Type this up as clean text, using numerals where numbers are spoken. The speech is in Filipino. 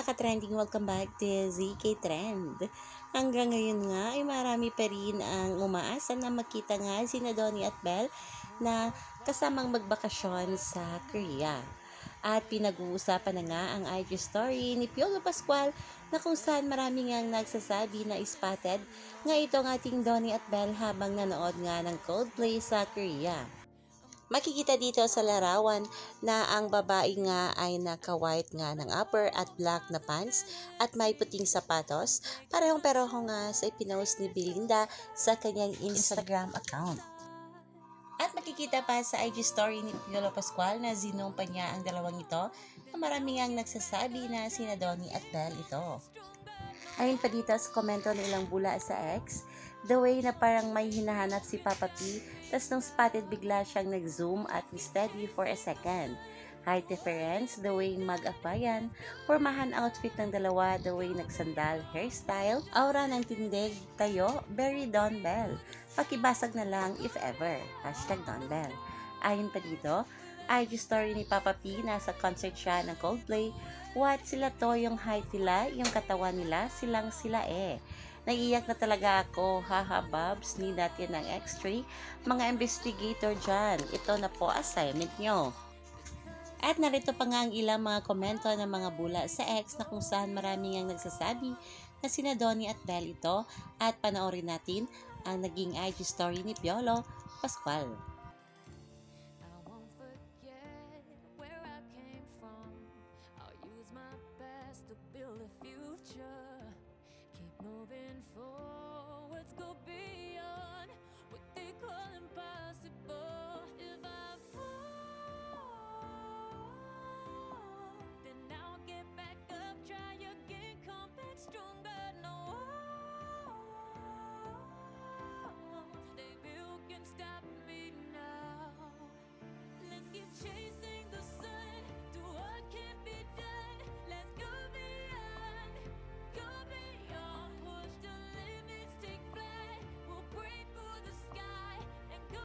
mga ka-trending, welcome back to ZK Trend. Hanggang ngayon nga ay marami pa rin ang umaasa na makita nga sina Donnie at Belle na kasamang magbakasyon sa Korea. At pinag-uusapan na nga ang IG story ni Piolo Pascual na kung saan marami ngang nagsasabi na spotted nga itong ating Donnie at Belle habang nanood nga ng Coldplay sa Korea. Makikita dito sa larawan na ang babae nga ay naka-white nga ng upper at black na pants at may puting sapatos. Parehong-pareho nga sa ipinost ni Belinda sa kanyang Instagram account. At makikita pa sa IG story ni Piolo Pascual na zinumpa niya ang dalawang ito na marami ngang nagsasabi na sina Donnie at Belle ito. Ayon pa dito sa komento ng ilang bula sa X, the way na parang may hinahanap si Papa P, tas nung spotted bigla siyang nag-zoom at steady for a second. Height difference, the way mag-apayan, formahan outfit ng dalawa, the way nagsandal, hairstyle, aura ng tindig, tayo, very Don Bell. Pakibasag na lang if ever. #Don Bell. Ayon pa dito, IG story ni Papa P, nasa concert siya ng Coldplay. What sila to, yung height nila, yung katawan nila, silang sila eh. Naiiyak na talaga ako, haha Babs, need natin ng X3. Mga investigator dyan, ito na po assignment nyo. At narito pa nga ang ilang mga komento ng mga bula sa X na kung saan marami ngang nagsasabi na sina Donnie at Belle ito at panoorin natin ang naging IG story ni Piolo Pascual.